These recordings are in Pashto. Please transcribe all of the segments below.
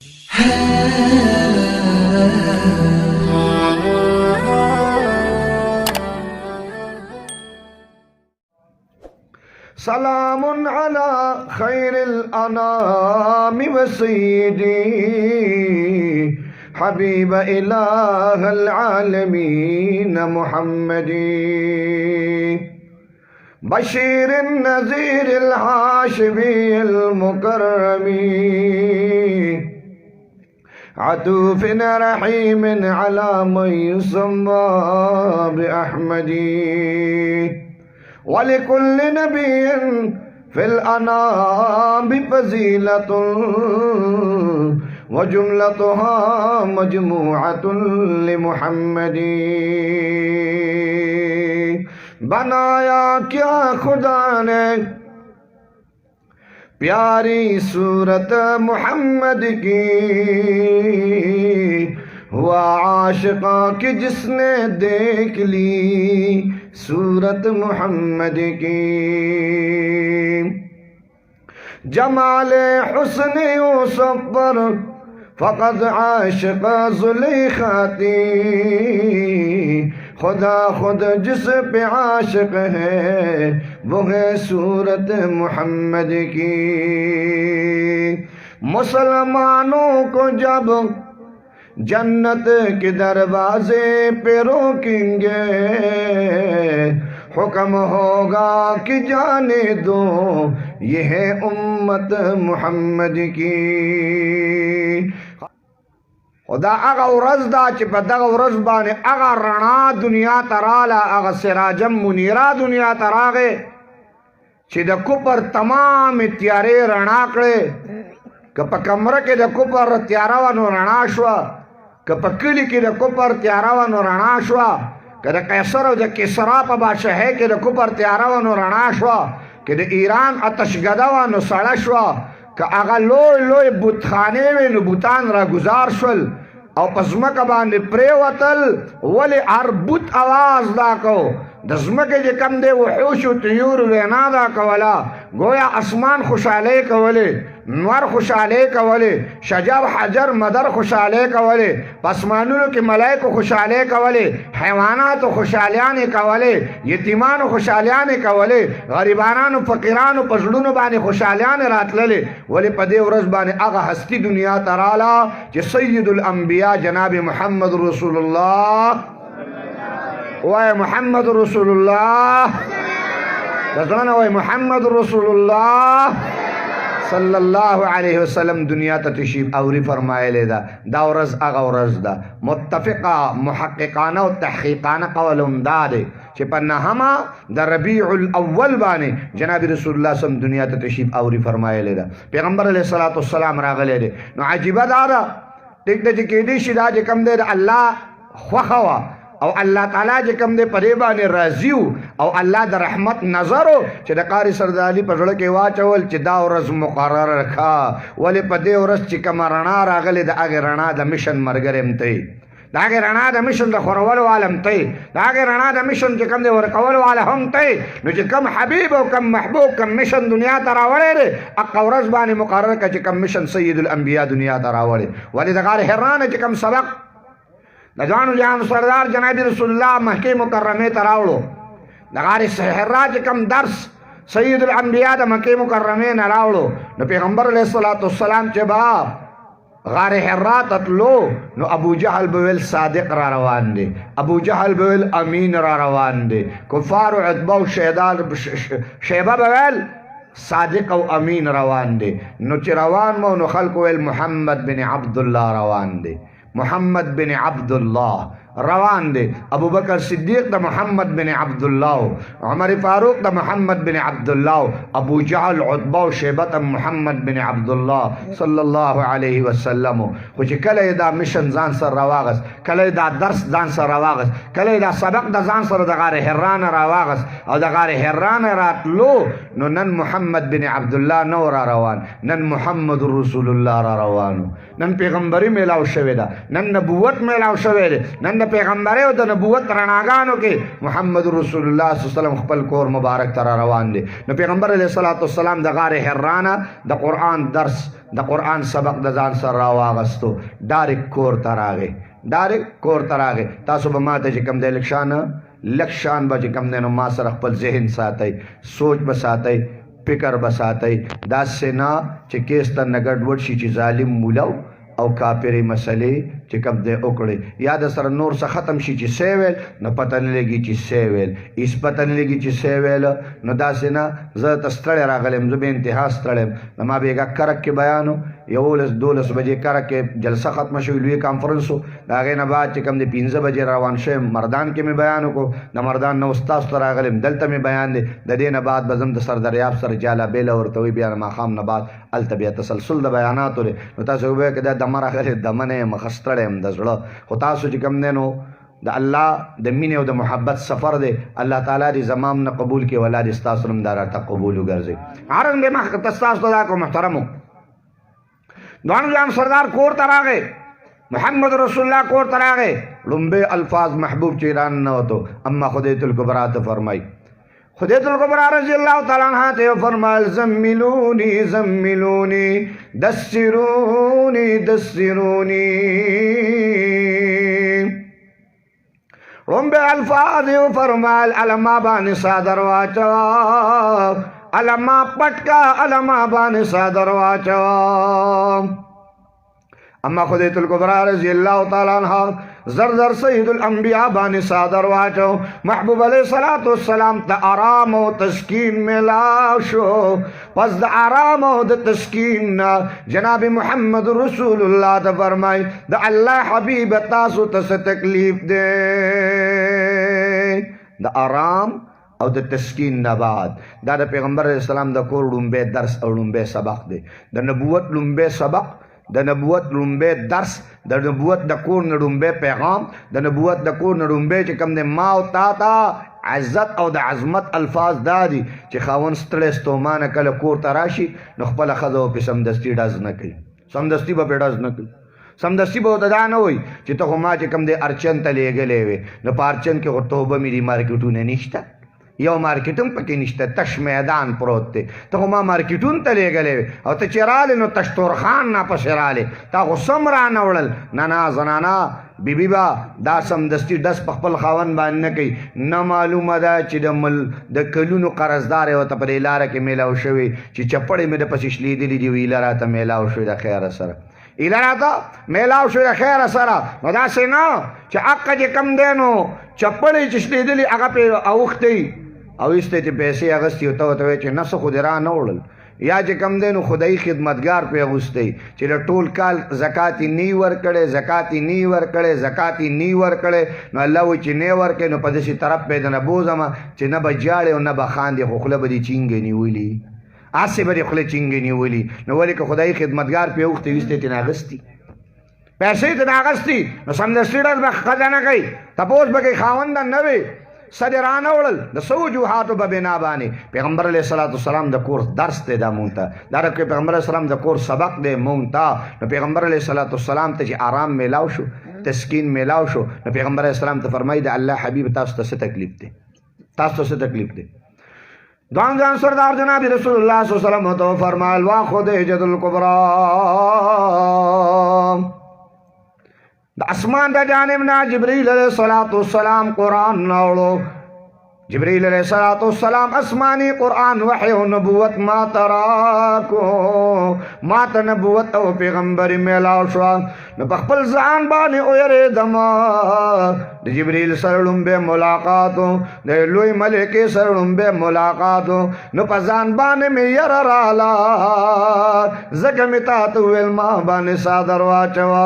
سلام على خير الأنام وسيدي حبيب إله العالمين محمد بشير النذير الحاشمي المكرم عطوف رحيم على من يسمى بأحمد ولكل نبي في الأنام فضيلة وجملتها مجموعة لمحمد बनाया क्या खुदा ने प्यारी सूरत मोहम्मद की हुआ आशिका कि जिसने देख ली सूरत मोहम्मद की जमाले हुस्न यूसुफ पर फकत आशिका जुलेखा थी खुदा खुद जिस पे आशिक है वो है सूरत मोहम्मद की मुसलमानों को जब जन्नत के दरवाजे पे रोकेंगे हुक्म होगा कि जाने दो ये है उम्मत मोहम्मद की خدا اغا ورځ دا چې په دغه ورځ باندې اغا رڼا دنیا ته راله اغا سراجم منیرا دنیا ته راغې چې د کفر تمام تیارې رڼا کړې که په کمره کې د کفر تیاره وه نو رڼا شوه که په کلي کې د کفر تیاره وه نو رڼا شوه که د قیصر او د کسرا په بادشاهۍ کې د کفر تیاره وه نو رڼا شوه که د ایران اتشګده وه نو سړه شوه که هغه لوی لوی بتخانې وې نو بوتان را گزار شول او په ځمکه باندې پرېوتل ولې هر بوت اواز دا کو د ځمکې چې کم دی وحوش و طیور وینا دا کوله گویا اسمان خوشحالۍ کولې نور خوشحالۍ کولې شجر حجر مدر خوشحالۍ کولې په اسمانونو کې ملایکو خوشحالۍ کولې حیواناتو خوشحالیانې کولې یتیمانو خوشحالیانې کولې غریبانانو فقیرانو په زړونو باندې خوشحالیانې راتللې ولې په دې ورځ باندې هغه هستي دنیا ته راله چې سید الانبیا جناب محمد رسول الله وای محمد رسول الله دزمانه وای محمد رسول الله صلی الله علیه وسلم دنیا ته تشریف اوری فرمایلی دا ورځ هغه ورځ ده متفقه محققانه او تحقیقانه قول هم دا دی چې په نهمه د ربیع الاول باندې جناب رسول الله صلی الله دنیا ته تشریف اوری فرمایلی ده پیغمبر علیه الصلاۃ والسلام راغلی دی نو عجیبه دا ده ټیک ده چې کېدی شي دا چې کوم دی د الله خوښه وه او الله تعالی چې کوم دی په دې باندې راضي او الله د رحمت نظر چې د قاری سردالي په زړه کې واچول چې دا ورځ مقرره کړه ولې په دې ورځ چې کومه رڼا راغلې د هغې رڼا د مشن ملګری هم ته د هغې رڼا د مشن د خورولو والا هم ته د هغې رڼا د مشن چې کوم دی ورکولو والا هم ته نو چې کوم حبیب او کوم محبوب کوم مشن دنیا ته راوړی دی هغه ورځ باندې مقرره کړه چې کوم مشن سید الانبیا دنیا ته راوړی ولې د غار حرا نه چې کوم سبق د ځوانو جهان سردار جناب رسول الله مکې مکرمې ته راوړو د غار حرا چې کوم درس سید الانبیا د مکې مکرمې نه راوړو نو پیغمبر علیه الصلاۃ والسلام چې با غار حرا ته تلو نو ابو جهل به ویل صادق را روان دی ابو جهل به ویل امین را روان دی کفار او عتبه او شیبه به ویل صادق او امین روان دی نو چې روان مو نو خلکو ویل محمد بن عبدالله روان دی محمد بن عبدالله روان دی ابو بکر صدیق د محمد بن عبدالله عمر فاروق د محمد بن عبدالله ابو جهل عتبه او شیبه محمد بن عبدالله صلی الله علیه وسلم خو چې کله دا مشن ځان سره راواغس کله دا درس ځان سره راواغس کله دا سبق د ځان سره د غار حرا نه راواغس او د غار حرا نه راتلو نو نن محمد بن عبدالله نو را روان نن محمد رسول الله را روانو نن پیغمبري میلاو شوی ده نن نبوت میلاو شوی ده نن د د پیغمبر او د نبوت رڼاګانو کې محمد رسول الله صلی الله علیه وسلم خپل کور مبارک تر روان دي. نو پیغمبر علیه الصلاۃ والسلام د غار حرانه د قرآن درس د قرآن سبق د ځان سره راواغستو، ډایرک کور ته راغی، ډایرک کور ته راغی. تاسو به ما ته چې کوم دی لک شان به چې کوم دی نو ما سره خپل ذهن ساتئ، سوچ به ساتئ، فکر به ساتئ. داسې نه چې کیس ته نه ګډوډ شي چې ظالم مولا او کافرې مسلې چې کوم دی وکړي، یا د سره نور څه ختم شي چې سی ویل نو پته نه لګي چې سی ویل، هېڅ پته نه لګي چې سی ویل. نو داسې نه زه ته ستړی راغلی زه به انتها ستړی یم. نو ما بېګا کرک کې بیان و 11-12 بجې کرک کې جلسه ختمه شوې، لوی کانفرنس و. د هغې نه بعد چې کوم دی 15 بجې روان شویم مردان کې مې بیان وکړو. د مردان نه استاذ ته راغلم، دلته مې بیان دی. د دې نه بعد به زم د سردریاب سره جاله بیله ورته وي، بیا ماښام نه بعد هلته بیا تسلسل د بیاناتو دی. نو تاسو ووایئ که دا دمه راغلی دمه نه یم، ښه ستړی یم د زړه. خو تاسو چې کوم دی نو د الله د مینې او د محبت سفر دی. الله تعالی دې زمام نه قبول کړي، والله دې ستاسو هم دا راته قبول وګرځي. عرض مې مخکې ته ستاسو ته دا کوم محترمو دوان جام سردار کور ته راغی، محمد رسول الله کور ته راغی. لومبه الفاظ محبوب چې ایران نه وتو اما خدیت الکبرا ته فرمای. خدیت الکبرا رضی اللہ تعالی عنہ ته فرمایل زملونی زملونی دسرونی دسرونی. لومبه الفاظ فرمایل علما باندې صادر واچو، علما پټکا علما باندې صادر واچو. اما خدیت الکبرا رضی اللہ تعالی عنہ زر سید الانبیاء باندې صادر واچو. محبوب علیہ الصلوۃ والسلام ته آرام او تسکین ملاو شو. پس د آرام او د تسکین جناب محمد رسول الله ته فرمای د الله حبیب تاسو ته تکلیف دے. د آرام او د تسکین نه بعد دا د پیغمبر علیہ السلام د کور لومبه درس او لومبه سبق دی. د نبوت لومبه سبق، د نبوت لومبه درس، د نبوت د کور نه لومبه پیغام، د نبوت د کور نه لومبه چې کوم دی ما او تا ته عزت او د عظمت الفاظ دا دي چې خاوند ستړی ستومانه کله کور ته راشي نو خپله ښځه به پې سمدستي ډز نه کوي، سمدستي به پې ډز نه کوي. سمدستي به ورته دا نه وایي چې ته خو ما چې کوم دی ارچن ته لیږلی وې نو په ارچن کې خو توبه مې دي مارکیټونه نشته، یو مارکیټ هم پکې نشته، تش میدان پروت دی. ته خو ما مارکیټونو ته لیږلی وې او ته چې رالې نو تشتورخان ناپسې رالې، تا خو سم رانه وړل. نه نه زنانه بیبي به دا سمدستي ډس په خپل خاوند باندې نه کوي. نه معلومه ده چې د کلونو قرضدار یې ورته په دې لاره کې میلاو شوی چې چپړې مې د پسې شلیدلي دي، ایله راته میلاو شوی د خیره سره، ایله راته میلاو شوی د خیره سره. نو داسې نه چې حقه چې کم دی نو چپړې چې شلیدلي هغه پې اوښتی او ایسته چې پیسې اغستې او ته ورته وایې چې نه څه خو دې را نه وړل، یا چې کم دی نو خدایي خدمتګار پې اغوستی چې د ټول کال زکات یې نه ورکړی، زکات یې نه ورکړی، زکات یې نه ورکړی. نو الله وایي چې نه ورکړی نو په داسې طرف پې د نه بوځمه چې نه به جاړې او نه به خاندې خو خوله به دې چینګې نیولي، هسې به دې خوله چینګې نیولي. نو ولې که خدایي خدمتګار پې اوښتی ویسته یې ترې اغستي، پیسې یې ترې اغستي نو سمدستي ډز به ښځه نه کوي، تپوس به کوي خاونده نه وي سده رانه وړل د څه وجوهاتو به بنا باندې. پیغمبر علیه الصلاۃ والسلام د کور درس دی دا مونږ ته، دا رقم پیغمبر علیه السلام د کور سبق دی مونږ ته. نو پیغمبر علیه الصلاۃ والسلام ته چې آرام میلاو شو، تسکین میلاو شو، نو پیغمبر علیه السلام ته فرمایي د الله حبیب تاسو ته څه تکلیف دی، تاسو ته څه تکلیف دی. دوان جان سردار جناب رسول الله صلی الله علیه وسلم ته فرمایل وا خدیجة الکبری د اسمان د جانب نه جبریل علیہ الصلوۃ والسلام قرآن راوړو. جبریل علیہ الصلوۃ والسلام اسمانی قرآن وحی و نبوت ما تراکو، ما ته نبوت او پیغمبري میلاو شو. نو په خپل ځان باندې اویرېدم د جبریل سره لومبه ملاقاتو، د لوی ملکې سره لومبه ملاقاتو. نو په ځان باندې مې یره راله ځکه مې تا ته وویل ما باندې صادر واچوه.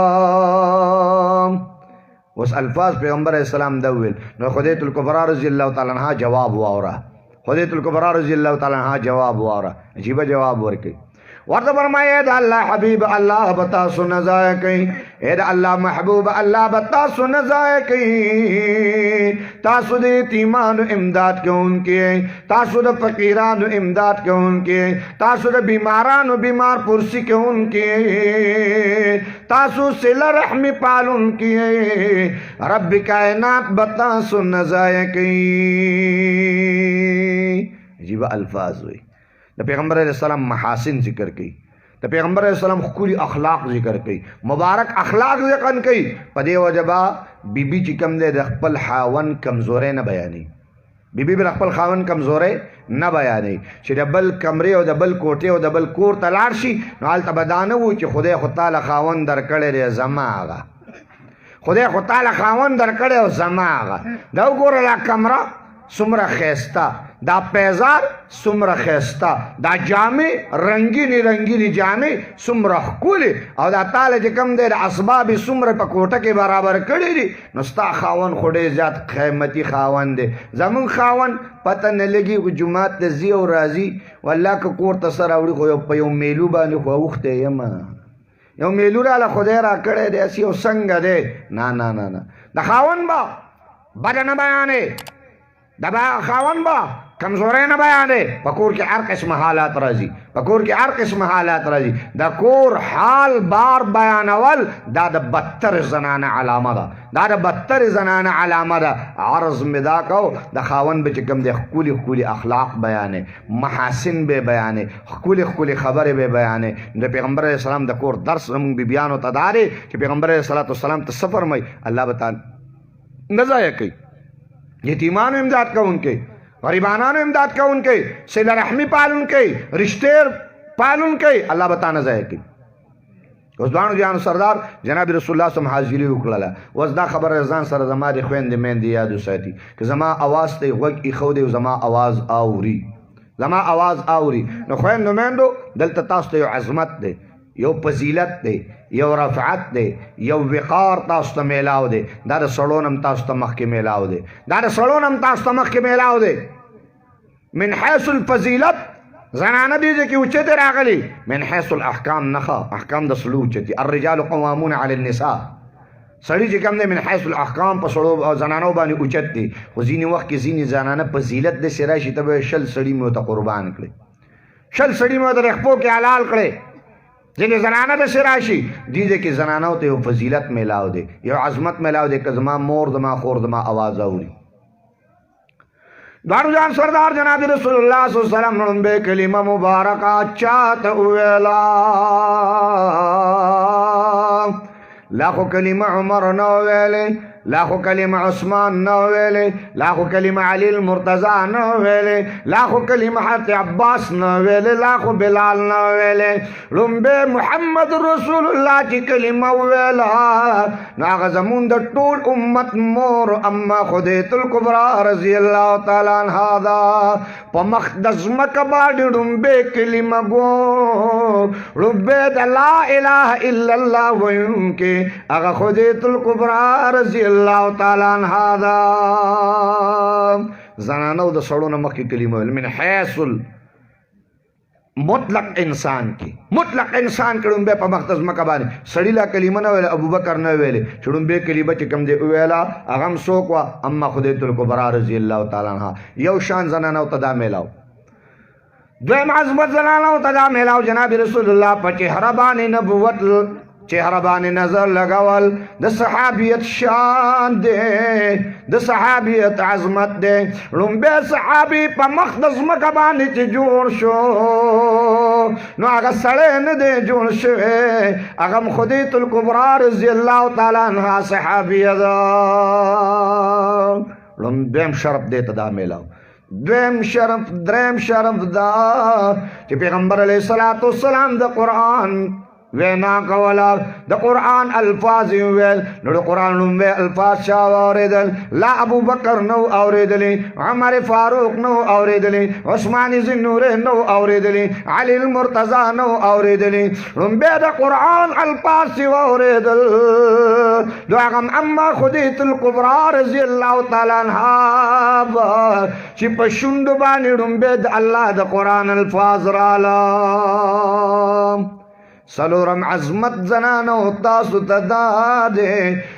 اوس الفاظ پیغمبر علیہ السلام دا ویل. نو خدیت الکبرا رضی اللہ تعالی عنہ جواب واورا، خدیت الکبرا رضی اللہ تعالی عنہ جواب واورا، عجیبه جواب ورکړي. ورته فرمایي اے د الله حبیب الله به تاسو نه ضایع کوي، اے د الله محبوب الله به تاسو نه ضایع کوي. تاسو د یتیمانو امداد کوونکي، تاسو د فقیرانو امداد کوونکي، تاسو د بیمارانو بیمار پرسی کوونکي، تاسو صلہ رحمی پالن کیے رب کائنات بتاسو نزائے کی. عجیب الفاظ ہوئی. دا پیغمبر علیہ السلام محاسن ذکر کی, دا پیغمبر علیہ السلام خکولی اخلاق ذکر کی, مبارک اخلاق ذکر کی. پدے وجبا بی بی چی کم دے دخپل خاون کمزورے نہ بیانی, بی بی برخپل خاون کمزورے نہ بیانی چې د بل کمرې او د بل کوټې او د بل کور ته لاړ شي نو هلته به دا نه وو چې خدای خو تاله خاون درکړی دی زما هغه, خدای خو تاله خاون درکړی او زما هغه. دا وګوره دا کمره څومره ښایسته, دا پیزار څومره ښایسته, دا جامې رنګینې رنګینې جامې څومره ښکلې, او دا تاله چې کوم دی د اسباب یې څومره په کوټه کې برابر کړي دي, نو ستا خاون خو ډېر زیات قیمتي خاون دی. زمونږ خاون پته نه لګي خو جومات ته ځي او راځي, والله که کور ته څه راوړي خو په یو میلو باندې خو اوښتی یم, یو میلو راله خدای را کړی دی هسې یو څنګه دی. نه نه نه نه, د خاون به بده نه بیانې, د خاون به کمزورې نه بیانې. په کور کې هر قسم حالات راځي, په کور کې هر قسم حالات راځي. د کور حال بار بیانول دا د بدتر زنانه علامه ده, دا د بدتر زنانه علامه ده. عرض مې دا کو د خاون به چې کوم دی ښکلي ښکلي اخلاق بیانې, محاسن به بیانې, ښکلي ښکلي خبرې به بیانې. د پیغمبر علیه السلام د کور درس زموږ بیبیانو ته دا دی چې پیغمبر علیه السلام ته څه فرمایي, الله به تعالی نه ضایع کوي. یتیمانو امداد کوونکي, غریبانانو امداد کوونکي, صلہ رحمی پالونکي, رشتې پالونکي, الله به تا نه ضایع کوي. اوس دوانو جانو سردار جناب رسول الله صلی الله علیه وسلم حاضري وکړله. اوس دا خبره ځان سره زما د خویندې میندې یاد وساتي که زما اواز ته یې غوږ ایښودی او زما اواز اوري, زما اواز اوري, نو خویندو میندو دلته تاسو ته یو عظمت دی, یو فضیلت دی, یو رفعت دی, یو وقار تاسو ته میلاو دی. دا د سړو نم تاسو ته مخکې میلاو دی, دا د سړو نم تاسو ته مخکې میلاو دی. من حیث الفضیلت زنانه دې ځای کې اوچتې راغلي, من حیث الاحکام نښه, احکام د سړو اوچتي. الرجال قوامون علی النساء, سړي چې کوم دی من حیث الاحکام په سړو او زنانو باندې اوچت دي. خو ځینې وخت کې ځینې زنانه فضیلت داسې راشي ته به 100 سړي مې ورته قربان کړي, 100 سړي مې ورته رخپو کې حلال کړي. ځینې زنانه داسې راشي دې ځای کې زنانو ته یو فضیلت میلاو دی, یو عظمت میلاو دی که زما مور زما خور زما آواز اوري. دوانو جان سردار جناب رسول الله صلی الله علیه وسلم لومبه کلمه مبارکه چاته وویلا, لا خو کلمه عمر نه ویلې, لا خو کلمه عثمان نه ویلې, لا خو کلمه علی المرتضی نه ویلې, لا خو کلمه حضرت عباس نه ویلې, لا خو بلال نه ویلې. لومبه محمد رسول الله چې کلمه ویلا نو هغه زمون د ټول امت مور اما خدیجه الکبرى رضی الله تعالی عنها دا په مخ د ځمکه باندې لومبه کلمه گو, لومبه د لا اله الا الله ویونکې هغه خدیجه الکبرى رضی الله تعالی عنها دا. زنانو د سړو نه مخکې کلمه ویل من حیث مطلق انسان کی, مطلق انسان کې لومبه په مخ د ځمکه باندې سړي لا کلمه نه ویله, ابوبکر نه ویلې چې لومبه کلمه چې کوم دی وویله هغه هم څوک وه, اما خدیجه الکبرى رضی الله تعالی عنها. یو شان زنانو ته دا میلاو. دویم عظمت زنانو ته دا میلاو جناب رسول الله په چهره باندې نبوت چهره باندې نظر لګول د صحابیت شان دی, د صحابیت عظمت دی. لومبه صحابي په مخ د ځمکه باندې چې جوړ شو نو هغه سړی نه دی جوړ شوی, هغه خدیجه الکبرى رضی الله تعالی عنها صحابیه ده. لومبیم شرف دی ته دا میلاو. دویم شرف دریم شرف دا چې پیغمبر علیه الصلاة والسلام د قرآن وینا کولا, د قرآن الفاظ ویل نو د قرآن لومبه الفاظ چا اوریدل, لا ابو بکر نو اوریدلی, عمر فاروق نو اوریدلی, عثمان ذوالنورین نو اوریدلی, علی المرتضی نو اوریدلی. لومبه د قرآن الفاظ سی اوریدل دو هغه اما خدیجه الکبرى رضی الله تعالی عنها چې په شونډو باندې لومبه د الله د قرآن الفاظ رااله. سلورم عظمت زنانو تاسو ته دا دی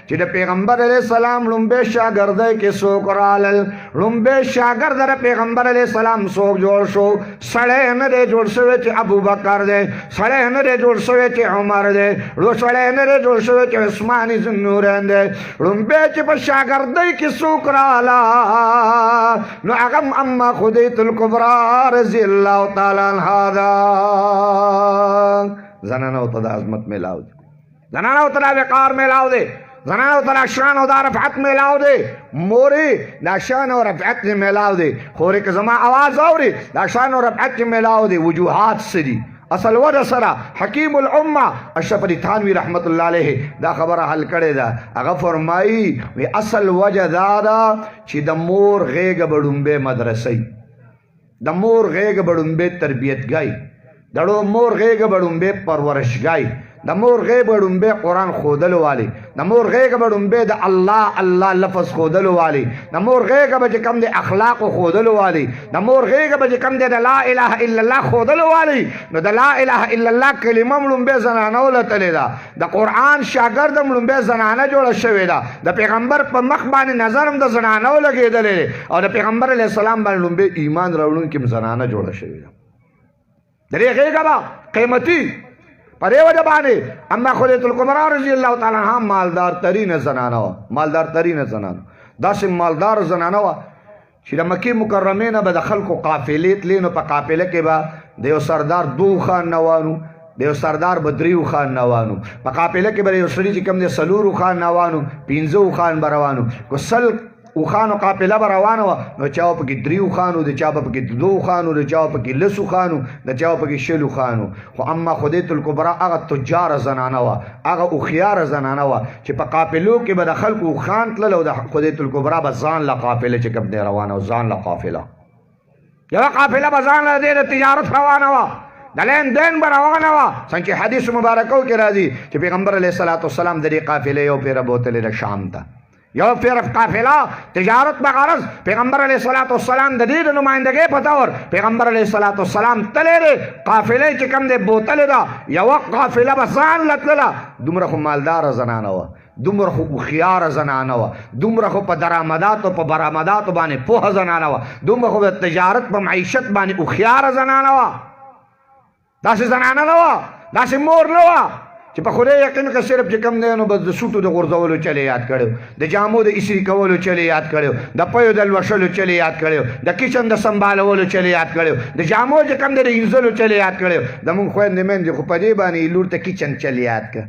چې د پیغمبر علیه السلام لومبې شاګردی کې څوک رالل لومبې شاګرد د پیغمبر علیه السلام څوک جوړ شو سړی نه دی جوړ شوی چې ابوبکر دی سړی نه دی جوړ شوی چې عمر دی سړی نه دی جوړ شوی چې عثمان ذوالنورین دی لومبې چې په شاګردی کې څوک راله نو هغه اما خدیجة الکبرى رضی الله تعالی عنها ده زنانو ته د عظمت میلاو دی زنانو ته د وقار میلاو دی زنانو ته د شان او د رفعت میلاو دی مورې د شان او رفعت میلاو دی خورې که زما آواز اوري د شان او رفعت میلاو دی وجوهات څه دي اصل وجه سره حکیم الامه اشرف علي تھانوي رحمت الله علیه دا خبره حل کړې ده هغه فرمایي وی اصل وجه دا ده چې د مور غېږه به ډومبې مدرسې د مور غېږه به ډومبې تربیتګای د مور غېږه به ډومبې پرورشګای د مور غېږه به ډومبې قرآن ښودلو والی د مور غېږه به ډومبې د الله الله لفظ ښودلو والی د مور غېږه به چې کوم د اخلاقو ښودلو والی د مور غېږه به چې کوم د لا اله الا الله ښودلو والی نو د لا اله الا الله کلمه هم ډومبې زنانه ولتلې ده د قرآن شاګرد هم ډومبې زنانه جوړه شوې ده د پیغمبر په مخ باندې نظر هم د زنانه ولګېدلی دی او د پیغمبر علیه السلام باندې ډومبې ایمان راوړونکي هم زنانه جوړه شوې ده د دې غېږه به قیمتي په دې وجه باندې اما خدیجة الکبرى رضی الله تعالی عنها مالدار ترینه زنانه وه مالدار ترینه زنانه داسې مالدار زنانه وه چې د مکې مکرمې نه به د خلکو قافلې تلې نو په قافله کې به د یو سردار 2 خان نوانو د یو سردار به 3 خان نوانو په قافله کې به یو سړي چې کوم دی 4 خان نوانو 15 خان به روانو کو سل اوخانو قافله به روانه وه نو چا به پکې 3 خانو د چا به پکې 2 خانو د چا به پکې 10 خانو د چا به پکې 6 خانو خو اما خدیجة الکبرى هغه تجار زنانه وه هغه هوښیار زنانه وه چې په قافلو کې به د خلکو اوښان تلل او د خدیجة الکبرى به ځان له قافله چې کوم دی روانه وه ځان له قافله یوه قافله به ځان له دې د تجارت روانه وه د لین دین به روانه وه څنګه چې حدیث مبارکو کې راځي چې پیغمبر علیه السلام د دې قافلې یو پیره بوتلې د شام ته یو پیر قافله تجارت بغرض پیغمبر علیه السلام د دې د نمائندګۍ په طور پیغمبر علیه السلام تللی دی قافلې چې کوم دی بوتلې ده یوه قافله به ځان له تلله دومره خو مالداره زنانه وه دومره خو هوښیاره زنانه وه دومره خو په درآمداتو په برآمداتو باندې پوهه زنانه وه دومره خو د تجارت په معیشت باندې هوښیاره زنانه وه داسې زنانه نه وه داسې مور نه وه چې په خدای یقین که صرف چې کوم دی نو بس د سوټو د غورځولو چلې یاد کړی د جامو د اسري کولو چلې یاد کړی د پیو د لوشلو چلې یاد کړی د کچن د سنبالولو چلې یاد کړی د جامو چې کوم دی د اینځلو چلې یاد کړی د مونږ خویندې میندې خو په دې باندې لور ته کچن چلې یاد کړه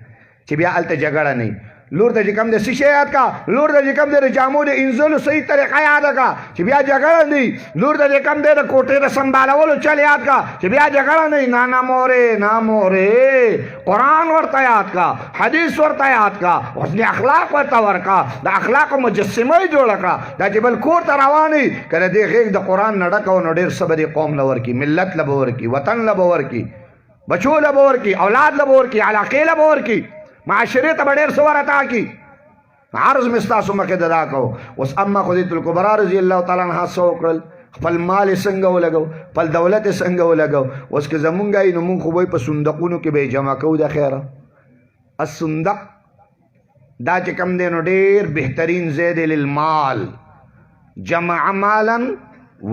چې بیا هلته جګړه نه لور ته چې کوم دی څه شی یاد کا لور ته چې کوم دی د جامو د اینځلو صحیح طریقه یاد کا چې بیا جګړه نه لور ته چې کوم دی د کوټې د سنبالولو چل یاد کا چې بیا جګړه نه نه مورې نه مورې قرآن ورته یاد کا حدیث ورته یاد کا حسن اخلاق ورته ورکا د اخلاقو مجسمه یې جوړه کړه دا چې بل کور ته روانې که د دې غېږ د قرآن نه ډکه نو ډېر څه به دې قوم له ورکي ملت له به ورکي وطن له به ورکي بچو له به ورکي اولاد له به ورکي علاقې له به ورکي معاشرې ته به ډېر څه ورعطا کړي عرض مې ستاسو مخې ته دا کوو اوس اما خدیجة الکبرى رضی الله تعالی عنها څه وکړل خپل مال یې څنګه ولګو خپل دولت یې څنګه ولګو اوس که زمونږ یې نو مونږ خو به په صندوقونو کې به یې جمع کوو د خیره الصندق دا چې کوم دی نو ډېر بهترین ځای دی للمال جمع مالا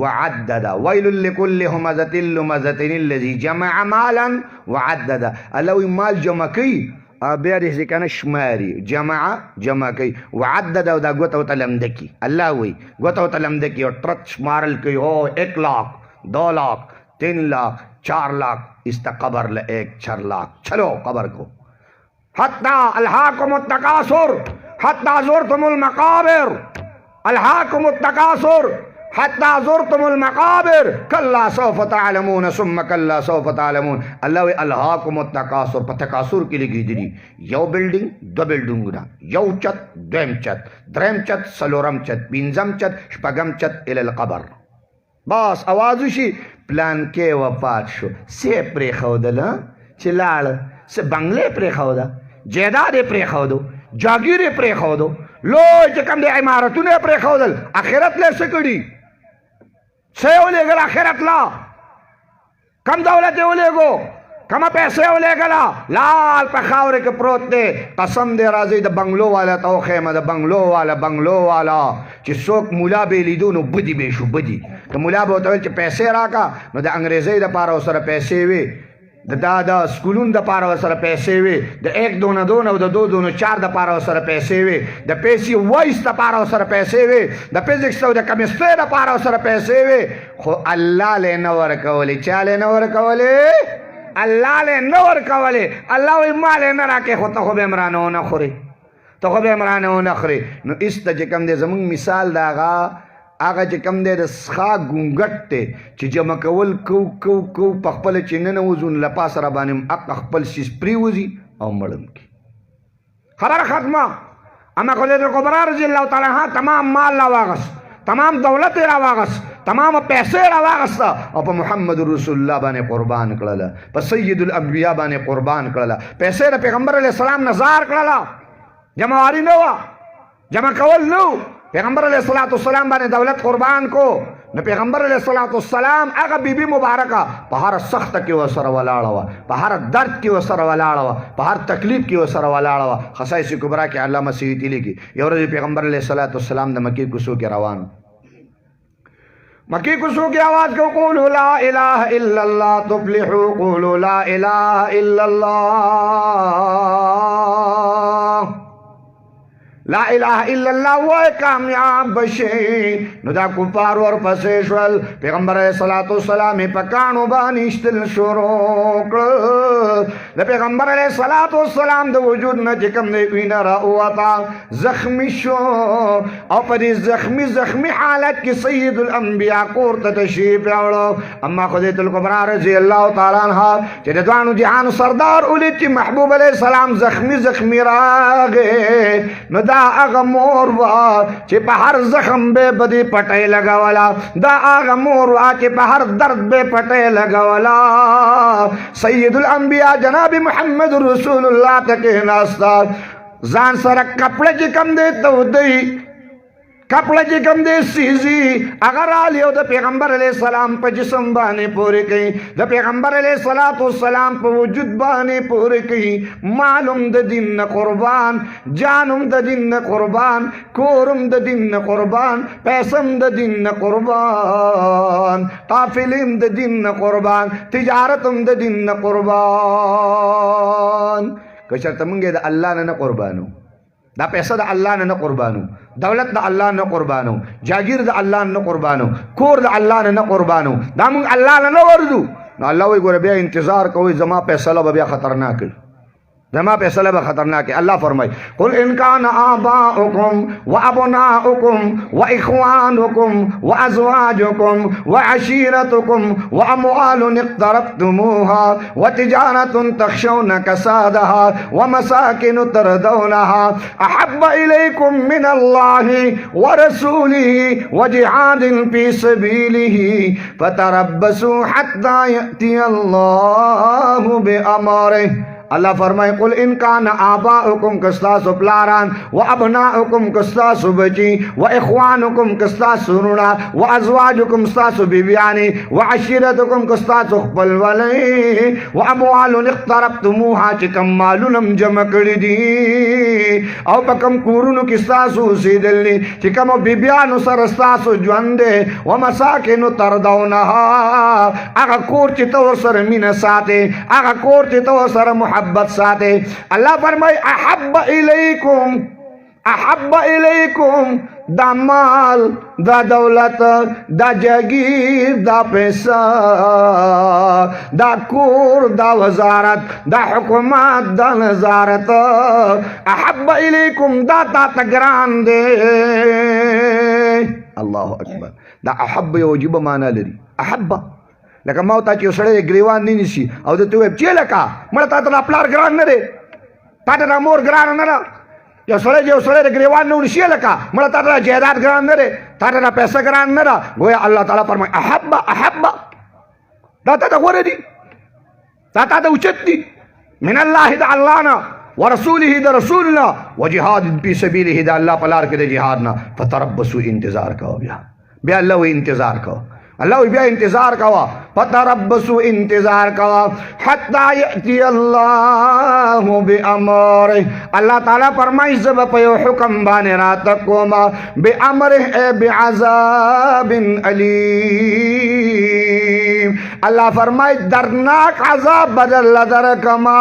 وعددا ويل لكل همزة لمزة الذي جمع مالا وعددا الله وی مال جمع کوي بیا دې کنه شماري جمع کوي وعدد او دا ګوته ورته لمده کي الله وی ګوته ورته لمده کي او ټرک شمارل کوي او 1 लाख 2 लाख 3 लाख 4 लाख इसका قبر ل 1 लाख चलो قبر को حتى الهاكم التكاثر حتى زرتم المقابر الهاكم التكاثر حتى زرتم المقابر كلا سوف تعلمون ثم كلا سوف تعلمون الله وی الهاكم التكاثر په تکاثر کې لګیدلی یو بلډینګ دو بلډینګونه یو چت دویم چت دریم چت څلورم چت پنځم چت شپږم چت الی القبر بس आवाज شي پلان کې وفات شو سه پرې خودل چې لاړ سه بنگلې پرې خودا جیداد پرې خودو جاگیر پرې خودو لو چې کوم د عمارتونه پرې خودل اخرت له سکړي څه ولېګل اخرت لا کم دولت ولېګو کما پیسے ولېږله لال په خاورې کې پروت دی قسم دی راځئ د بنګلو والا ته وښیم د بنګلو والا چې څوک مولا به یې لیدو نو بدي به شو بدي که مولا به ورته ویل چې پیسې راکړه نو د انګریزۍ دپاره ورسره پیسې وي د سکولونو دپاره ورسره پیسې وي د 1 2 9 2 او د 2 2 4 دپاره ورسره پیسې وي د پیسې وایس دپاره ورسره پیسې وي د فزیکس او د کیمسټرۍ دپاره ورسره پیسې وي خو الله لی نه ورکولې چا لی نه ورکولې الله لی نه ورکولې الله وایي ما لی نه راکې خو ته خو به عمرانه ونه خورې نو ایسته چې کوم دی زمونږ مثال د هغه چې کوم دی د څښاک ګونګټ دی چې جمع کول کو په خپله چې ننوځو نو له پاسه راباندې حق خپل سیس پرېوځي او مړم کي خبره ختمه اما خدیجه کبرا رضی الله تعالی عنها تمام مال راواغست تمام دولت یې راواغست تمام پیسې راواغسته او په محمد رسول الله باندې قربان کړله په سید الانبیا باندې قربان کړله پیسې د پیغمبر علیه السلام نزار کړله جمعواري نه وه جمع کول نه پیغمبر علیہ السلام باندې دولت قربان کو نو پیغمبر علیہ السلام هغه بیبي مبارکه په هر سخت کې وسره ولاړه وه په هر درد کې وسره ولاړه وه په هر تکلیف کې وسره ولاړه وه خصائص کبرا کې علامه سیوطي لیکي یو ورځ پیغمبر علیہ السلام د مکې کوڅو کې روان مکی کوڅو کې आवाज کو قولوا لا اله الا الله تفلحوا قولوا لا اله الا الله لا الہ الا اللہ وہ کامیاب بشی نو دا کفار ورپسې شول پیغمبر علیہ السلام پکانو باندې اشتل شروع کړل د پیغمبر علیہ السلام د وجود نه چې کوم دی وینه راووته زخمی شو او په دې زخمی حالت کې سید الانبیا کور ته تشریف راوړو اما خدیجه کبرا رضی الله تعالی عنها چې د دوانو جهان سردار ولید چې محبوب علیہ السلام زخمی راغې نو دا آغا مور وا چې په هر زخم به بدی پټای لگاولا دا آغا مور وا چې په هر درد به پټای لگاولا سید الانبیاء جناب محمد رسول الله تکه ناستا ځان سره کپڑے چې کم دی تو دی کپڑا چې کم دی سیزی اگر آلی او د پیغمبر علیہ السلام په جسم باندې پورې کئی د پیغمبر علیہ السلام په وجود باندې پورې کئی معلوم د دین قربان جانم د دین قربان کورم د دین قربان پیسم د دین قربان قافلم د دین قربان تجارتم د دین قربان کچرته مونږ د الله نه قربانو دا پیسہ دا اللہ نے قربانو دولت دا اللہ نے قربانو جاگیر دا اللہ نے قربانو کور دا اللہ نے قربانو دا مونږ اللہ نے وردو نو اللہ وی ګوره بیا انتظار کوئی زما فیصله به بیا خطرناک زما فیصله به خطرناک اللہ فرمائی قل ان کان آباؤکم و ابناؤکم و اخوانکم و ازواجکم و عشیرتکم و اموال اقترفتموها و تجارت تخشون کسادها و مساکن تردونها احب الیکم من اللہ و رسوله و جہاد فی سبیله فتربسوا حتی یأتی اللہ بامره اللہ فرمائے قل ان کان آباؤکم کستاسو پلاران و ابناؤکم کستاسو بچی و اخوانکم کستاسو رنا و ازواجکم کستاسو بیبیانی و عشیرتکم کستاسو خپلولی و اموال اقترفتموها چکم مالونم جمع کردی دی او پکم کورونو کستاسو سیدلنی چکم بیبیانو سرستاسو جوندے و مساکنو تردونها اگا کور چی تور سر مین ساتے اگا کور چی تور سر محبت ساتے اللہ فرمائے احب الیکم دا مال دا دولت دا جگیر دا پیسہ دا کور دا وزارت دا حکومت دا نظارت احب الیکم دا تا تگران دے اللہ اکبر دا احب یوجب مانا لري احب لکه ما ته چې یو سړی ګریوان نه نیسي او درته ووایم چې لکه مړه تا ته دا پلار ګران نه دی تا ته دا مور ګرانه نه ده یو سړی د ګریوان نه ونیسي لکه مړه تا ته دا جایداد ګران نه دی تا ته دا پیسه ګران نه ده گویا الله تعالی فرمایي احب دا تا ته غوره دي دا تا ته اوچت دي من الله د الله نه ورسوله د رسول نه وجهاد فی سبیله د الله په لار کې د جهاد نه فتربصوا انتظار کوه بیا الله وی انتظار کوه الله بیا انتظار کوا فتربصوا انتظار کوا حتی یأتی اللہ بامره اللہ تعالی فرمائی زب پیو حکم بانے راتکوما بامره اے بعذاب علیم اللہ فرمائی درناک عذاب بدل درکما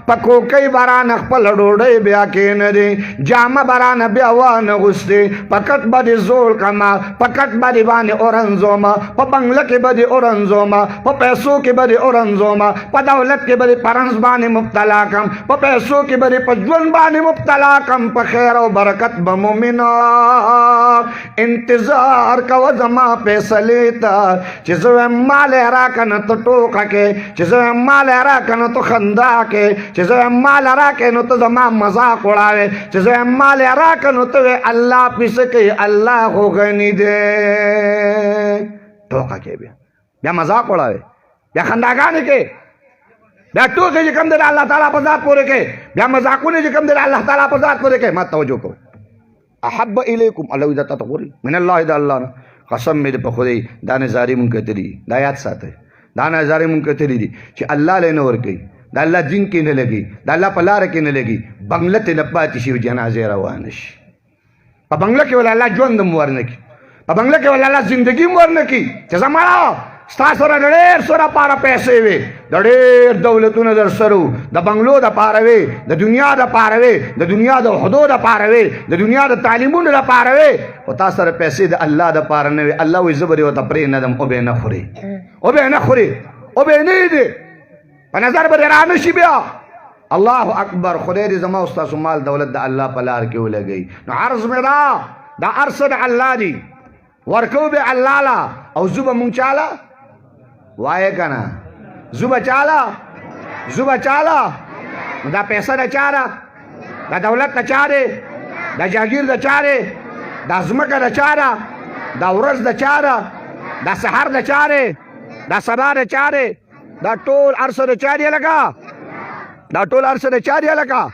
پکو کئی بران اخپل ڈوڑے بیا کین دے جامع بران بیا وان غستے پکت بدی زول کما پکت بدی بانے اورنزوما پا بنگلہ کے بدی اورنزوما پا پیسو کے بدی اورنزوما پا دولت کے بدی پرنس بانے مبتلا کم پا پیسو کے بدی پا جون بانے مبتلا کم پا خیر و برکت بمومنا انتظار کا وزما پیسہ لیتا چیزوے مال راکن تو ٹوکا کے چیزوے مال راکن تو خندا کے چیزوے مال راکن تو زما مزاق اڑاوے چیزوے مال راکن تو اللہ پسکے اللہ کو غنی دے ٹوکا کے بیا مزاق اڑاوے بیا خنداگانے کے بیا ٹوکے جکم دے اللہ تعالیٰ پر ذات پورے کے بیا مزاقونے جکم دے اللہ تعالیٰ پر ذات پورے کے مات توجہ کو احب الیکم اللہ عزت تقوری من اللہ دا اللہ قسم میرے پا خودی دانے زاری من کہتے دی دا یاد ساتے دانے زاری من کہتے دی چی اللہ لینے ورکی دا اللہ دین کی نلگی دا اللہ پلار کی نلگی بنگلت نپاتی شیو جنازے روانش پا بنگلہ کے والا اللہ جوندم ورنکی پا بنگلہ کے والا اللہ زندگی ورنکی چیزا مارا ستا سورا دڑیر سورا پارا پیسے وے دڑیر دولتون در سرو دا بنگلو دا پاروے دا دنیا دا پاروے دا دنیا دا حدو دا پاروے دا دنیا دا تعلیمون دا پاروے و تا سر پیسے دا اللہ دا پارنوے اللہ وی زبری و تا پری ندم او بے نخوری او بے نخوری او بے نیدے پا نظر بر رانشی بیا اللہ اکبر خدیر زمان استاس مال دولت دا اللہ پلار کیوں لگئی نو عرض میں دا عرص دا اللہ دی ورکو بے اللہ لا او زبا منچالا وائے کنا زبا چالا دا پیسہ دا چارا دا دولت دا چارے دا جاگیر دا چارے دا زمکہ دا چارا دا ورز دا چارا دا سحر دا چارے دا سبا دا چارے دا ٹول عرص دا چاریا لگا دا ٹول عرص دا چاریا لگا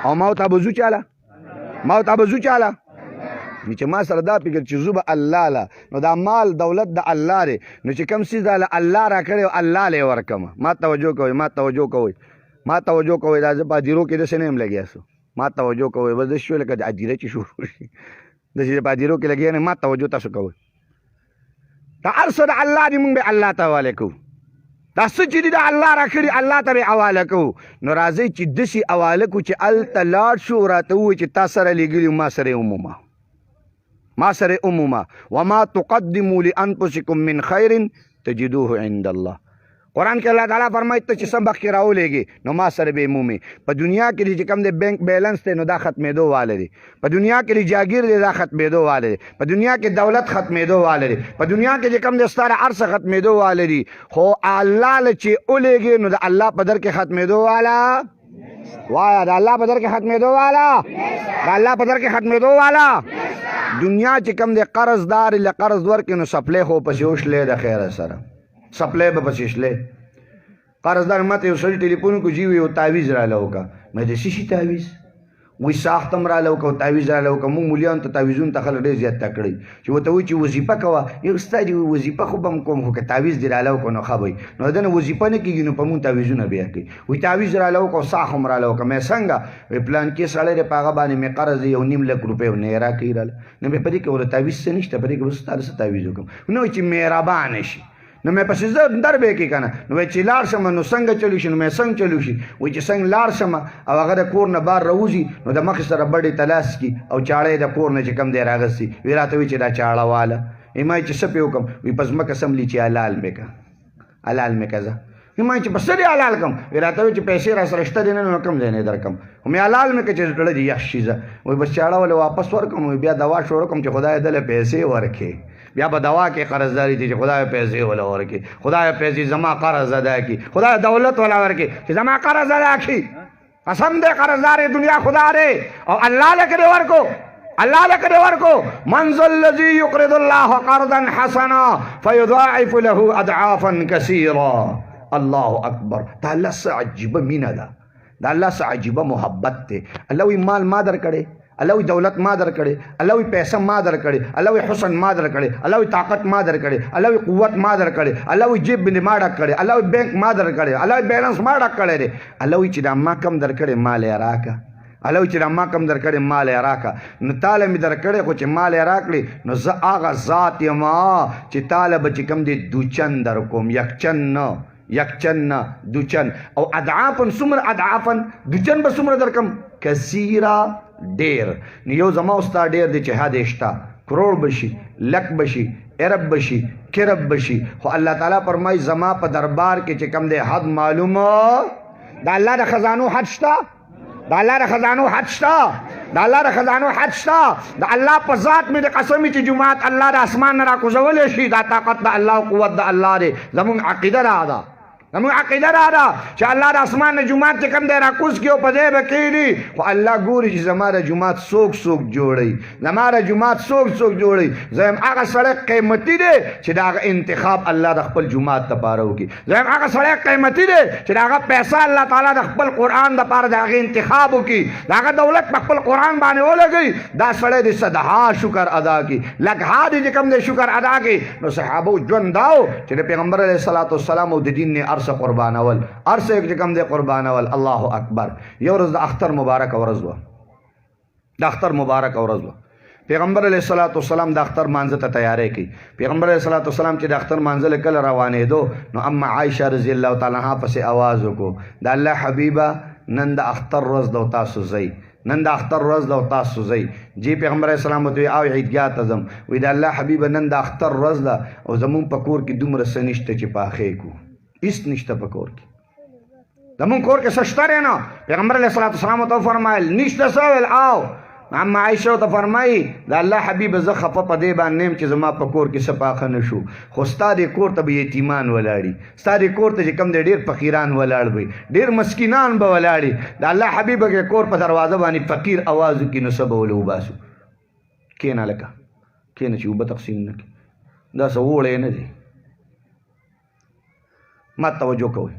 او موت ابوزو چالا نیچه ما سره دا فکر چې زوبه الله لا نو دا مال دولت د الله دی نو چې کم سیز دا الله را کړی الله لی ورکم ما توجه کوئ دا زه په ادیرو کې داسې نه یم لګیا سو ما توجه کوئ بس داسې شوی لکه د ادیره چې شروع شي داسې په ادیرو کې لګیا نه ما توجه تاسو کوئ دا هر څه د الله دی مونږ به الله ته حواله کوو دا څه چې دي د الله را کړي الله ته به حواله کوو نو راځئ چې داسې حواله کوو چې هلته لاړ شو راته ووایي چې تا سره لېږلي ما سره عموما وما تقدموا لانفسکم من خیر تجدوه عند اللہ قرآن کے اللہ تعالیٰ فرمائے تو چی سبق کی راو لے گی نو ما سر بے مومی پا دنیا کے لیے جکم دے بینک بیلنس تے نو دا ختمے دو والے دے پا دنیا کے لیے جاگیر دے دا ختمے دو والے دے پا دنیا کے دولت ختمے دو والے دے پا دنیا کے جکم دے ستارہ عرص ختمے دو والے دی خو اللہ لچے او لے گی نو دا اللہ پدر کے ختمے دو والا وایا دا اللہ پدر کے ختمے دو والا دنیا چې کم دے قرض دار اللي قرض ورکې نو سپلی خو پسې وشلی د خیره سره سپلی به پسې شلی قرض دار ماته یو سړي ټلیفون کو جی یو تعویز راله وکړه مې د څه شي تعویز وی ساختم راله وکړه تعویز راله وکړه موږ مولیانو ته تعویزونو ته خلک ډېر زیات کړی چې ورته وایي چې وظیفه کوه یو استاد وظیفه خو به م کوم خو که تعویز دې راله وکړه نو ښه به وي نو دنه وظیفه نه کېږي نو په مونږ تعویزونه بیا کوي وایي تعویز راله وکړه ساخ هم راله وکړه مې څنګه وایي پلان کې سړی دی په هغه باندې مې قرض دی 1.5 لک روپۍ نه یې راکوي راله نو مې په دې کې ورته تعویز څه نشته په دې کې به ستا څه تعویز وکړم نو وایي چې مهربانه شي نو مې پسې زه در به کې که نه نو وایي چې لاړ شم نو څنګه چلو شي نو مې څنګه چلو شي وایي چې څنګه لاړ شم او هغه د کور نه بار راوځي نو د مخې سره بډې تلاس کي او چاړه یې د کور نه چې کم دی راغستي وی راته وایي چې دا چاړه واله ما چې څه پې وکړم وایي په ځمکه سملي چې حلال مې که زه ما چې په څه دی حلال کړم وی راته وایي چې پیسې را سره شته دی نه نو کم ځای نه در کړم مې حلال مې که چې زړه دې یخ شي زه وایي بس چاړه ولې واپس ورکړم وایي بیا دوا شروع کړم چې خدای دله پیسې ورکړي بیا به دوا کې قرضداري دي چې خدای پیسې ولا ورکړي خدای پیسې زما قرض ادا کړي خدای دولت ولا ورکړي چې زما قرض ادا کړي قسم دې قرضدار دنیا خدا دې او الله لکه ورکو من ذا الذي يقرض الله قرضا حسنا فيضاعف له اضعافا كثيرا الله اکبر دا الله سے عجیب مینا دا اللہ سے عجیب محبت تے اللہ وی مال ما در کڑے الله وی دولت ما در کړي، الله وی پیسې ما در کړي، الله وی حسن ما در کړي، الله وی طاقت ما در کړي، الله وی قوت ما در کړي، الله وی جیب باندې ما ډک کړي، الله وی بینک ما در کړي، الله وی بیلانس ما ډک کړي دی. الله وی چې دا ما کم در کړي مال یې راکا. الله وی چې دا ما کم در کړي مال یې راکا. نو تعالی می در کړي خو چې مال یې راکړي نو زه هغه ذات یم چې تعالی به چې کم دی دوچن در کوم، یکچن نه دوچن. او اضعافن څومره اضعافن دوچن به څومره درکم کثیره ډیر. نو یو زما استا ډیر دی چې حد شته، کروڑ بشي، لک بشي، ارب بشي، کرب بشي، خو الله تعالی فرمای زما په دربار کې چې کم دی حد معلومه. دا الله د خزانو حد شته، دا الله د خزانو حد شته، دا الله د خزانو حد شته. د الله په ذات مې د قسم چې جمعات الله د اسمان نه راکوزولی شي. دا طاقت د الله او قوت د الله دی. زمونږ عقیده دا ده، زمونږ عقیده دا ده چې الله د اسمان نه جومات چې کوم دی راکوز کړي او په ځای به کښېني، خو الله ګوري چې زما د جومات څوک جوړوي، زما د جومات څوک جوړوي. زه یم هغه سړی قیمتي دی چې د هغه انتخاب الله د خپل جومات دپاره وکړي. زه یم هغه سړی قیمتي دی چې د هغه پیسه الله تعالی د خپل قرآن دپاره د هغې انتخاب وکړي، د هغه دولت په خپل قرآن باندې ولګوي. دا سړی د صدها شکر ادا کړي، لږها دی چې کوم دی شکر ادا کړي. نو صحابو ژوند دا و چې د پیغمبر علیه الصلاة والسلام او د دین نه ارسه قربانول، ارسه چې کوم دی قربانول. الله اکبر. یو ورځ د اختر مبارک ورځ وه، د اختر مبارک ورځ وه. پیغمبر علیه الصلاة والسلام د اختر مانځه ته تیاری کوي. پیغمبر علیه الصلاة والسلام چې د اختر مانځه له کله روانېدو نو اما عایشه رضی الله تعالی عنها پسې آواز وکړو، د الله حبیبه نن د اختر ورځ ده او تاسو ځئ، نن د اختر ورځ ده او تاسو ځئ. جی پیغمبر علیه السلام ورته وایي او عیدګاه ته ځم. وایي د الله حبیبه نن د اختر ورځ ده او زمونږ په کور کې دومره څه نشته چې پاخې کړو، هېڅ نشته په کور کې، زمونږ کور کې څه شته دی نه. پیغمبر علیه الصلاة والسلام ورته وفرمایل نشته څه ویل. او اما عایشه ورته فرمایي د الله حبیبه زه خفه په دې باندې یم چې زما په کور کې څه پاخه نه شو، خو ستا دې کور ته به یتیمان ولاړي، ستا دې کور ته چې کوم دی ډېر فقیران ولاړ وي، ډېر مسکینان به ولاړي. د الله حبیبه کې کور په دروازه باندې فقیر اواز وکړي نو څه به ولې وباسو. کښېنه لکه کښېنه چې اوبه تقسیم نه کړي، دا څه وړی نه دی. ما توجه کوئ.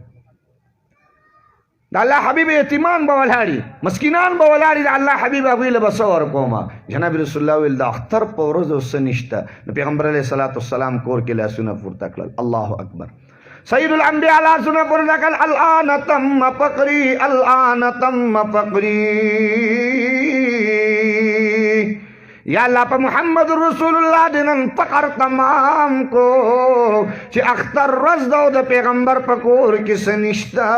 د الله حبیب یتیمان به ولاړي، مسکینان به ولاړي. د الله حبیب هغوی له به څه ورکومه. جناب رسول الله ویل د اختر په ورځ څه نشته. نو پیغمبر علیه الصلاة والسلام کور کې لاسونه پورته کړل. الله اکبر. سید الانبیاء لاسونه پورته کړل. الان تم فقری، الان تم فقری. یا اللہ پا محمد رسول اللہ دنن فقر تمام کو چی اختر رز دو دا پیغمبر پا کور کی سنشتا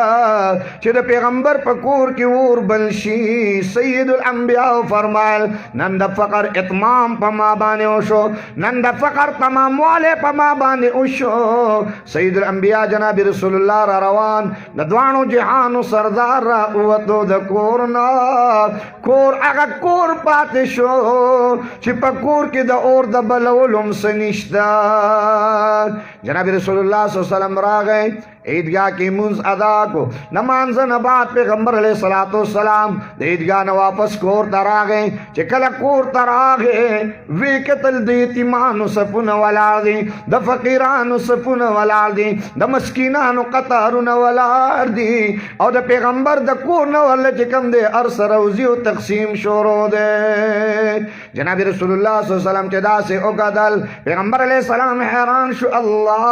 چی دا پیغمبر پا کور کی ور بلشی. سید الانبیاء فرمائل نن دا فقر اتمام پا ما بانے اوشو، نن دا فقر تمام والے پا ما بانے اوشو. سید الانبیاء جناب رسول اللہ را روان ندوانو جہانو سردار را اوتو دا کورنا، کور اگا کور پاتے شو چې په کور کې د اور د بلولم څه نشته. جناب رسول الله صلی الله علیه وسلم راغی، عیدگاہ کی منز ادا کو، نمانځه نه بعد پیغمبر علیہ الصلوۃ والسلام د عیدگاہ نه واپس کور ته راغی. چې کله کور ته راغی وی کتل د یتیمانو صفونه ولاړ دي، د فقیرانو صفونه ولاړ دي، د مسکینانو قطارونه ولاړ دي، او د پیغمبر د کور نه ول چې کوم دی ار سره روزي او تقسیم شروع دی. جناب رسول الله صلی الله علیه وسلم چې داسې وکتل پیغمبر علیہ السلام حیران شو. الله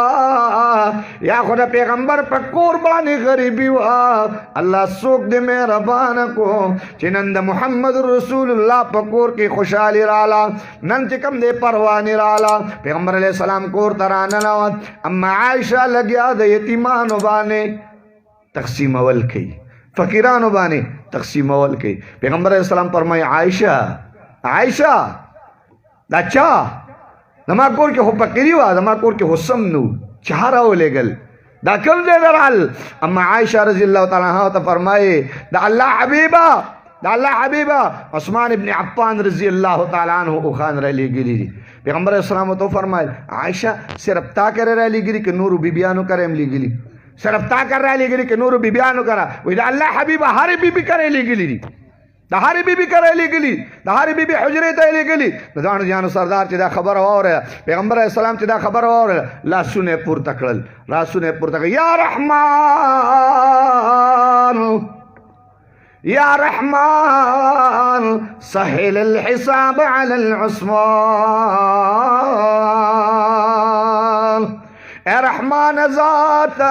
یا خدا پیغمبر په کور باندې غریبي وا، الله څوک دې مهربان کو چې نن د محمد رسول الله په کور کې خوشحالي رااله، نن چې کوم دې پروانه رااله. پیغمبر علیہ السلام کور ته راننوت. اما عائشہ لګیا د یتیمانو باندې تقسیمول کوي، فقیرانو باندې تقسیمول کوي. پیغمبر علیہ السلام فرمایي عائشہ عائشہ دا چا زما کور کې خو فقیري وه، زما کور کې حسم نو چا راولېږل، دا کوم ځای نه رال. اما عائشہ رضی الله تعالی عنها ته فرمایي د الله حبیبه، د الله حبیبه عثمان ابن عفان رضی الله تعالی عنه او خان را لېږلي دي. پیغمبر علیہ السلام ته فرمایل عائشہ صرف تا کرے را لېږلي که نورو بیبیانو کرے هم لېږلي؟ صرف تا کر را لېږلي که نورو بیبیانو کرا؟ وایي د الله حبیبه هرې بیبي کرے لېږلي دي، د هرې بیبي کرے لېږلي، د هرې بیبي حجرې ته یې لېږلي. د دواړو جهانو سردار چې دا خبره واورېده، پیغمبر علیه السلام چې دا خبره واورېده، لاسونه یې پورته کړل، لاسونه یې پورته کړل. یا رحمان یا رحمان سهل الحساب على العثمان اے رحمان ذات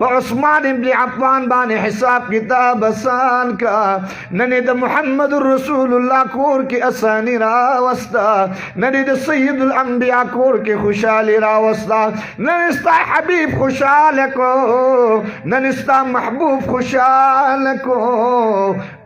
عثمان ابن عفان بان حساب کتاب آسان کا ننی د محمد رسول اللہ کور کی آسانی راوستا ننی د سید الانبیاء کور کی خوشحالی راوستا ننی ستا حبیب خوشحال کو ننی ستا محبوب خوشحال کو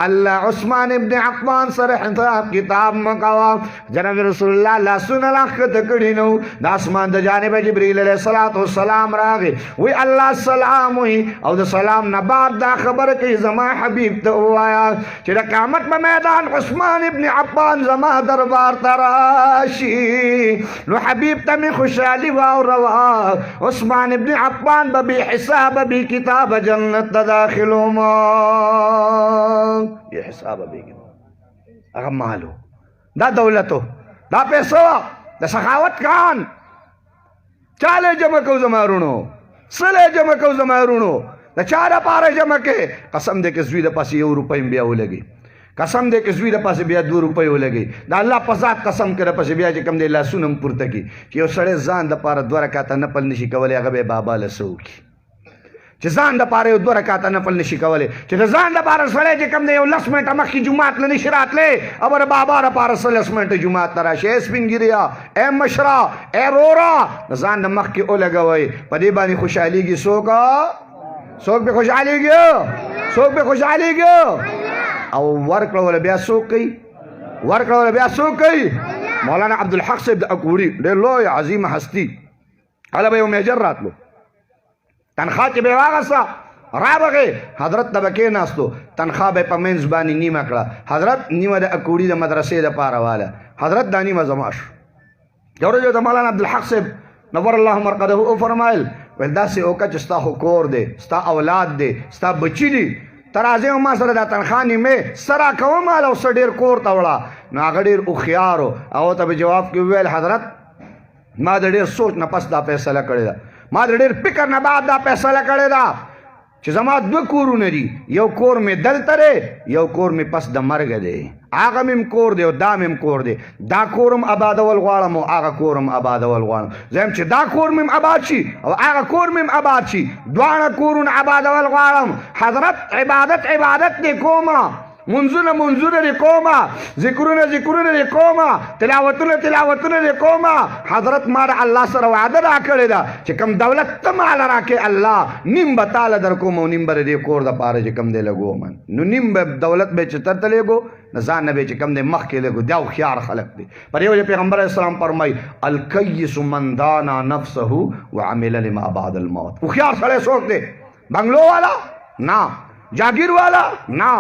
اللہ عثمان ابن عفان سر حساب کتاب مکوا جناب رسول اللہ لا سن لاخ تکڑی نو د اسمان د جانب جبریل علیہ الصلوۃ والسلام راغی وی اللہ سلام وی او د سلام نه بعد دا خبر کی زما حبیب ته وایا چې د قیامت په میدان عثمان ابن عفان زما دربار تراشی نو حبیب ته می خوشحالی واو روا عثمان ابن عفان بی حساب بی کتاب جنت داخلو ما یہ حساب بی اگر مالو دا دولتو دا پیسو دا سخاوت کان چالے جمع کو زمارونو سلے جمع کو زمارونو دا چارا پارا جمع کے قسم دے کے زوی دا پاس 1 روپے بیا ہو لگی قسم دے کے زوی دا پاس بیا 2 روپے ہو لگی دا اللہ پزاد قسم کرے پاس بیا جے کم دے اللہ سنم پورتا کی کہ یو سڑے زان دا پارا 2 رکعتا نپل نشی کولے اگر بے بابا لسو کی چې ځان د پاره 2 رکعاته نفل نشي کولی چې د ځان د پاره سړی چې کوم دی یو 10 منټه مخکې جومات نه نشي راتلی ابر بابا لپاره 10 منټه جومات ته راشي ای سپین ګیریا ای مشره ای رورا د ځان د مخکې ولګوئ په دې باندې خوشحالېږي څوک پې خوشحالېږي څوک پې خوشحالېږي او ورکړه وله بیا څوک کوي ورکړه وله بیا څوک کوي مولانا عبدالحق صاحب د اکوړي ډېر لوی عظیمه هستي هله به یو میجر راتلو تنخواہ چی بے واغسا رابغی حضرت تبکی ناستو تنخواہ بے پمینز بانی نیمہ کڑا حضرت نیمہ دا اکوڑی دا مدرسے دا پارا والا حضرت دا نیمہ زماش جو رجو دا مولانا عبدالحق صاحب نور اللہ مرقدہ او فرمائل ویل دا سے اوکا چستا ہو کور دے ستا اولاد دے ستا بچی دی ترازی ما سر دا تنخانی میں سرا کوا مالا اس دیر کور تاوڑا نا آگا دیر اخیارو او تا بے جواب کی ویل حضرت ما دا دیر سوچ نپس دا پیسہ لکڑی دا ما در ډیر فکر نه بعد دا فیصله کړې ده چې زما 2 کورونه دي یو کور مې دلته دی یو کور مې پس د مرګ دی هغه مې کور دی او دا مې کور دی دا کورم آبادول غواړم او هغه کورم آبادول غواړم زم چې دا کور مې آباد شي او هغه کور مې آباد شي دواړه کورونه آبادول غواړم حضرت عبادت دې کومه منظور رکوما ذکرون رکوما تلاوتون رکوما حضرت مارا اللہ سر وعدہ را کرے دا چھ کم دولت تمالا را کے اللہ نیم بتالا در کوما و نیم بر دے کور دا پارا چھ کم دے لگو من نو نیم دولت بے چھ ترت لے گو نزان نبے چھ کم دے مخ کے لے گو دیو خیار خلق دے پر یہ وجہ پیغمبر علیہ السلام فرمائی الکیس من دانا نفسه وعمل لما بعد الموت وہ خیار سڑے سوک دے بنگلو والا نا جاگیر والا نا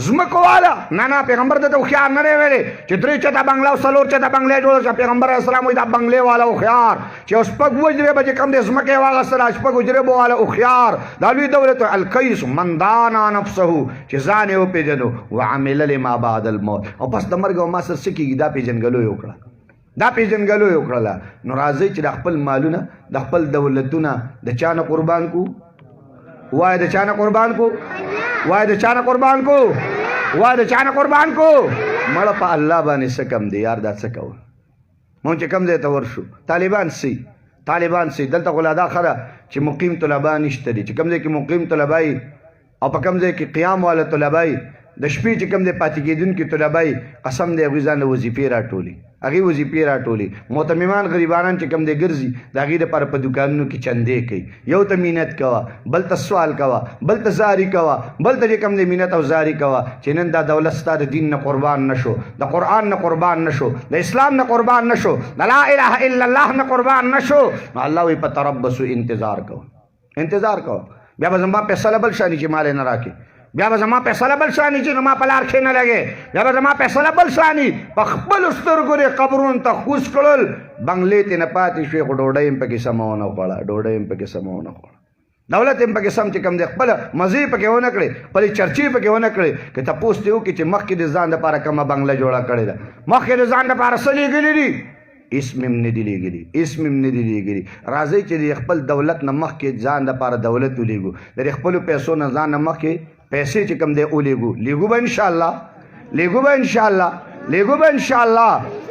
زمکو والا نا پیغمبر دے تو خیار نرے ویلے چی 3 چتا بنگلا و سلور چتا بنگلے جوڑا چا پیغمبر علیہ السلام ہوئی دا بنگلے والا و خیار چی اس پک وجرے بجے کم دے زمکے والا سر اس پک وجرے بو والا و خیار دالوی دولتو الکیس من دانا نفسہو چی زانے ہو پی جنو وعمل لما بعد الموت او پس دمر گو ما سر سکی گی دا پی جنگلو یوکڑا دا پی جنگلو یوکڑا نو رازی چی دا خپل مالونا دا خپل دولتونا دا چانا قربان کو وای دا چانا قربان کو وای دا چانا قربان کو وای دا چانا قربان کو مڑا پا اللہ بانی سکم دے یار دا سکو مون چی کم دے تورشو طالبان سی دلتا غلادا خرا چی مقیم طلبان اشتری چی کم دے کی مقیم طلبائی او پا کم دے کی قیام والا طلبائی د شپې چې کوم د پاتې کېدونکي طلبای قسم دی هغوی ځان له وظیفې راټولي هغې وظیفې راټولي معتممان غریبانان چې کوم دی ګرځي د هغې دپاره په دوکانونو کې چندې کوي یو ته مینت کوه بل ته سوال کوه بل ته زاري کوه بل ته چې کوم دی مینت او زاري کوه چې نن دا دولت ستا د دین نه قربان نشو د قرآن نه قربان نشو د اسلام نه قربان نشو د لا اله الا الله نه قربان نشو نو الله وایي په تربصو انتظار کوه بیا به زما فیصله بل شاني چې مال نه راکړي بیا به زما فیصله بل شاني چې زما په لار کې نه لګې بیا به زما فیصله بل شاني په خپلو سترګو دې قبرونو ته خوس کړل بنګلې ته نه پاتې شوې خو ډوډۍ هم پکې سمه ونه خوړه دولت هم پکې سم چې کوم دی خپله مزې پکې ونه کړې خپلې چرچې پکې ونه کړې که تپوس دې وکړي چې مخکې د ځان دپاره کومه بنګله جوړه کړې ده مخکې د ځان دپاره څه لیږلي دي اسم هم نه دي لیږلي راځئ چې د خپل دولت نه مخکې ځان دپاره دولت ولیږو د خپلو پیسو نه ځان نه مخکې پیسې چې کوم دی ولیږو به انشاءالله لګو به ان شاء الله